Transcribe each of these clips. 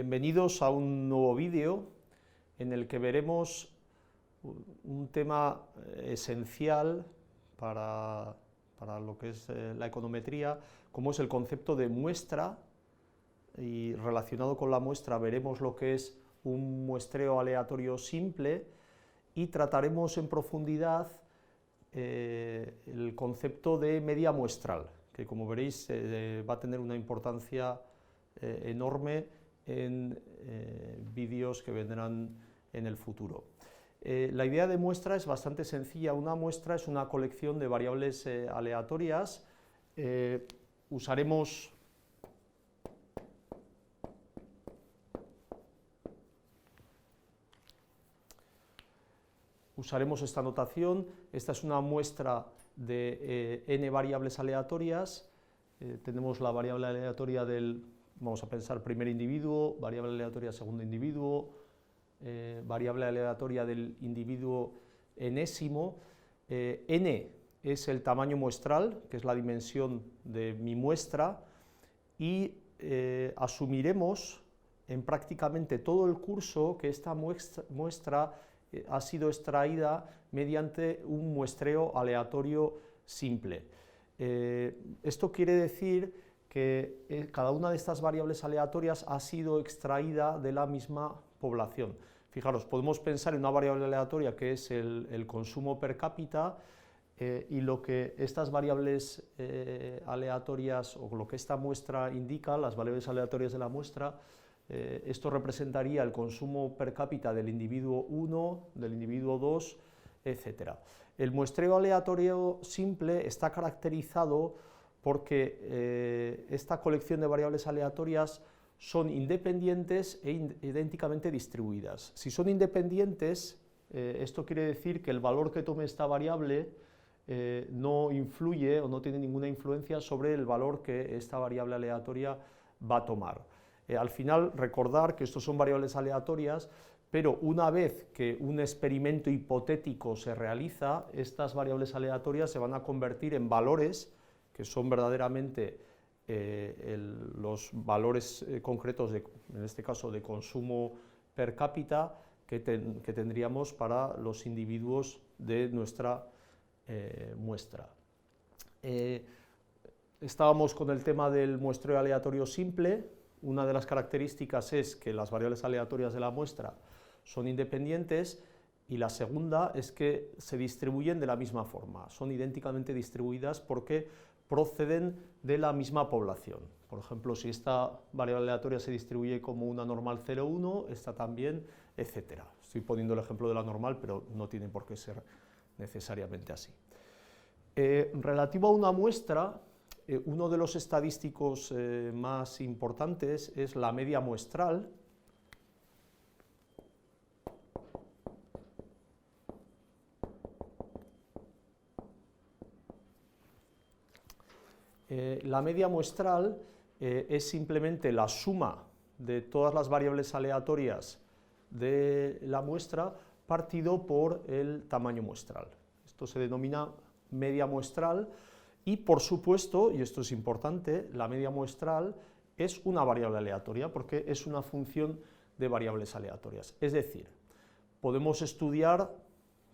Bienvenidos a un nuevo vídeo en el que veremos un tema esencial para lo que es la econometría, como es el concepto de muestra, y relacionado con la muestra veremos lo que es un muestreo aleatorio simple y trataremos en profundidad el concepto de media muestral, que como veréis va a tener una importancia enorme en vídeos que vendrán en el futuro. La idea de muestra es bastante sencilla. Una muestra es una colección de variables aleatorias. Usaremos esta notación. Esta es una muestra de n variables aleatorias. Tenemos la variable aleatoria del, vamos a pensar, primer individuo, variable aleatoria segundo individuo, variable aleatoria del individuo enésimo. N es el tamaño muestral, que es la dimensión de mi muestra, y asumiremos en prácticamente todo el curso que esta muestra ha sido extraída mediante un muestreo aleatorio simple. Esto quiere decir que cada una de estas variables aleatorias ha sido extraída de la misma población. Fijaros, podemos pensar en una variable aleatoria que es el consumo per cápita, y lo que estas variables aleatorias, o lo que esta muestra indica, las variables aleatorias de la muestra, esto representaría el consumo per cápita del individuo 1, del individuo 2, etc. El muestreo aleatorio simple está caracterizado porque esta colección de variables aleatorias son independientes e idénticamente distribuidas. Si son independientes, esto quiere decir que el valor que tome esta variable no influye o no tiene ninguna influencia sobre el valor que esta variable aleatoria va a tomar. Al final, recordar que estos son variables aleatorias, pero una vez que un experimento hipotético se realiza, estas variables aleatorias se van a convertir en valores que son verdaderamente los valores concretos, en este caso de consumo per cápita, que tendríamos para los individuos de nuestra muestra. Estábamos con el tema del muestreo aleatorio simple. Una de las características es que las variables aleatorias de la muestra son independientes, y la segunda es que se distribuyen de la misma forma, son idénticamente distribuidas porque proceden de la misma población. Por ejemplo, si esta variable aleatoria se distribuye como una normal 0,1, esta también, etc. Estoy poniendo el ejemplo de la normal, pero no tiene por qué ser necesariamente así. Relativo a una muestra, uno de los estadísticos más importantes es la media muestral. La media muestral es simplemente la suma de todas las variables aleatorias de la muestra partido por el tamaño muestral. Esto se denomina media muestral y, por supuesto, y esto es importante, la media muestral es una variable aleatoria porque es una función de variables aleatorias. Es decir, podemos estudiar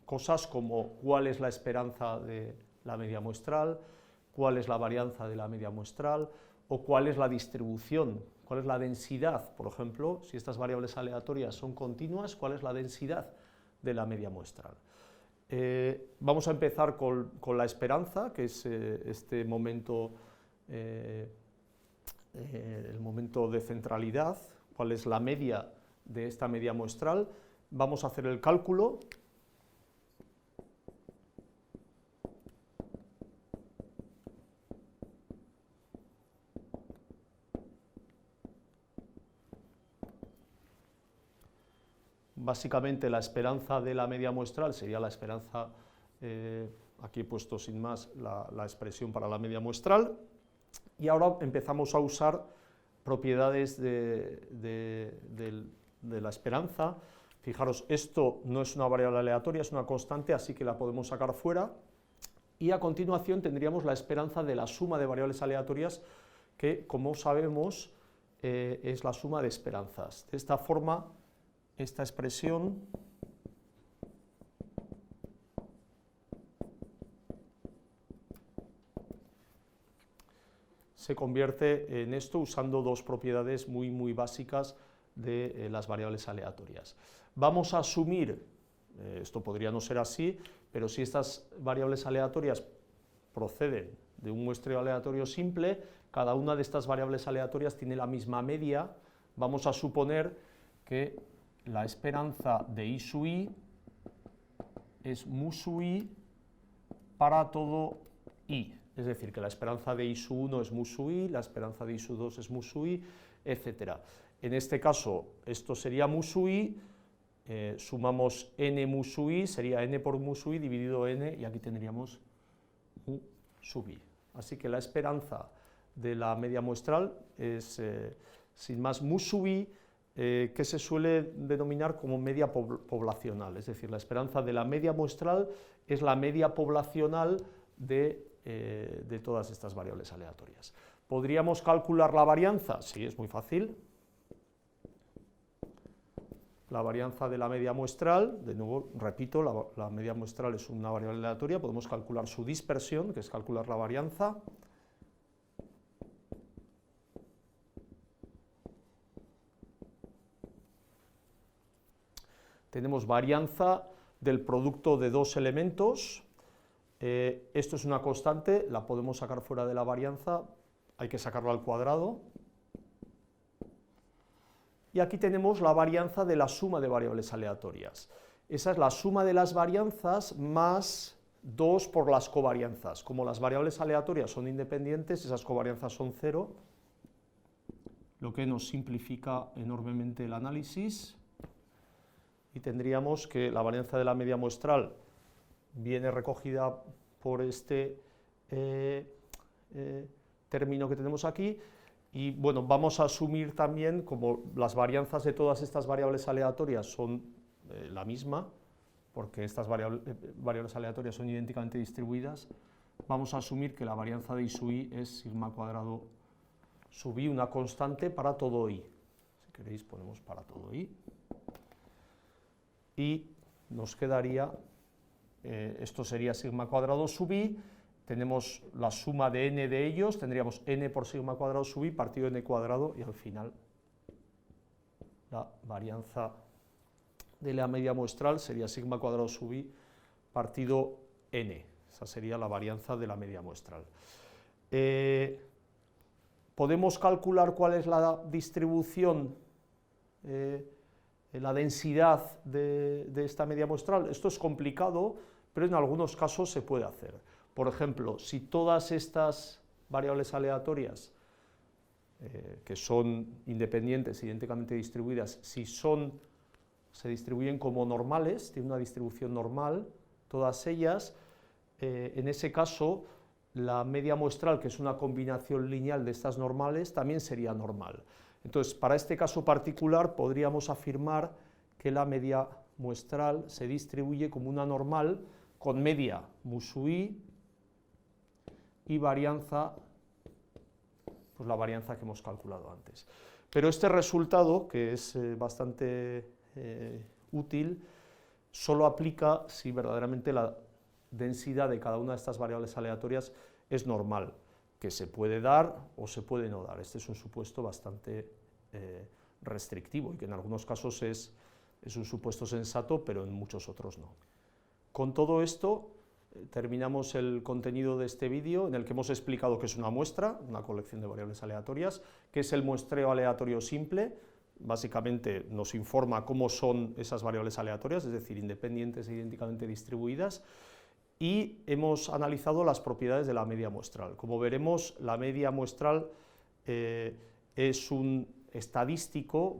cosas como cuál es la esperanza de la media muestral, cuál es la varianza de la media muestral, o cuál es la distribución, cuál es la densidad, por ejemplo, si estas variables aleatorias son continuas, cuál es la densidad de la media muestral. Vamos a empezar con la esperanza, que es este momento, el momento de centralidad, cuál es la media de esta media muestral. Vamos a hacer el cálculo. Básicamente la esperanza de la media muestral sería la esperanza, aquí he puesto sin más la expresión para la media muestral, y ahora empezamos a usar propiedades de la esperanza. Fijaros, esto no es una variable aleatoria, es una constante, así que la podemos sacar fuera, y a continuación tendríamos la esperanza de la suma de variables aleatorias que, como sabemos, es la suma de esperanzas. De esta forma, esta expresión se convierte en esto usando dos propiedades muy básicas de las variables aleatorias. Vamos a asumir, esto podría no ser así, pero si estas variables aleatorias proceden de un muestreo aleatorio simple, cada una de estas variables aleatorias tiene la misma media. Vamos a suponer que la esperanza de I sub I es mu sub I para todo I. Es decir, que la esperanza de I sub 1 es mu sub I, la esperanza de I sub 2 es mu sub I, etc. En este caso, esto sería mu sub I, sumamos n mu sub I, sería n por mu sub I dividido n, y aquí tendríamos mu sub I. Así que la esperanza de la media muestral es, sin más, mu sub I, que se suele denominar como media poblacional, es decir, la esperanza de la media muestral es la media poblacional de todas estas variables aleatorias. ¿Podríamos calcular la varianza? Sí, es muy fácil. La varianza de la media muestral, de nuevo, repito, la media muestral es una variable aleatoria, podemos calcular su dispersión, que es calcular la varianza. Tenemos varianza del producto de dos elementos. Esto es una constante, la podemos sacar fuera de la varianza, hay que sacarlo al cuadrado. Y aquí tenemos la varianza de la suma de variables aleatorias. Esa es la suma de las varianzas más 2 por las covarianzas. Como las variables aleatorias son independientes, esas covarianzas son 0, lo que nos simplifica enormemente el análisis. Y tendríamos que la varianza de la media muestral viene recogida por este término que tenemos aquí, y bueno, vamos a asumir también, como las varianzas de todas estas variables aleatorias son la misma, porque estas variables aleatorias son idénticamente distribuidas, vamos a asumir que la varianza de I sub I es sigma cuadrado sub I, una constante para todo I. Si queréis ponemos para todo I. Y nos quedaría, esto sería sigma cuadrado sub I, tenemos la suma de n de ellos, tendríamos n por sigma cuadrado sub I partido n cuadrado, y al final la varianza de la media muestral sería sigma cuadrado sub I partido n, esa sería la varianza de la media muestral. ¿Podemos calcular cuál es la distribución, la densidad de esta media muestral? Esto es complicado, pero en algunos casos se puede hacer. Por ejemplo, si todas estas variables aleatorias, que son independientes, idénticamente distribuidas, se distribuyen como normales, tienen una distribución normal, todas ellas, en ese caso, la media muestral, que es una combinación lineal de estas normales, también sería normal. Entonces, para este caso particular, podríamos afirmar que la media muestral se distribuye como una normal con media mu sub I y varianza, pues la varianza que hemos calculado antes. Pero este resultado, que es bastante útil, solo aplica si verdaderamente la densidad de cada una de estas variables aleatorias es normal, que se puede dar o se puede no dar. Este es un supuesto bastante restrictivo y que en algunos casos es un supuesto sensato, pero en muchos otros no. Con todo esto terminamos el contenido de este vídeo, en el que hemos explicado qué es una muestra, una colección de variables aleatorias, qué es el muestreo aleatorio simple. Básicamente nos informa cómo son esas variables aleatorias, es decir, independientes e idénticamente distribuidas, y hemos analizado las propiedades de la media muestral. Como veremos, la media muestral es un estadístico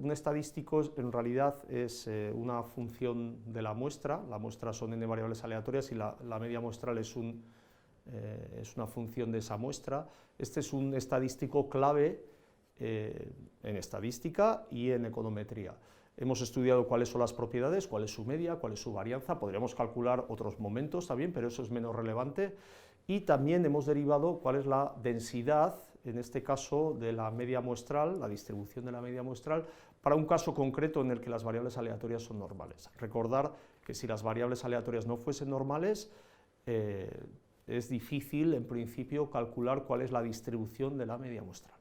en realidad es una función de la muestra son n variables aleatorias y la media muestral es una función de esa muestra. Este es un estadístico clave en estadística y en econometría. Hemos estudiado cuáles son las propiedades, cuál es su media, cuál es su varianza, podríamos calcular otros momentos también, pero eso es menos relevante, y también hemos derivado cuál es la densidad en este caso, de la media muestral, la distribución de la media muestral, para un caso concreto en el que las variables aleatorias son normales. Recordar que si las variables aleatorias no fuesen normales, es difícil, en principio, calcular cuál es la distribución de la media muestral.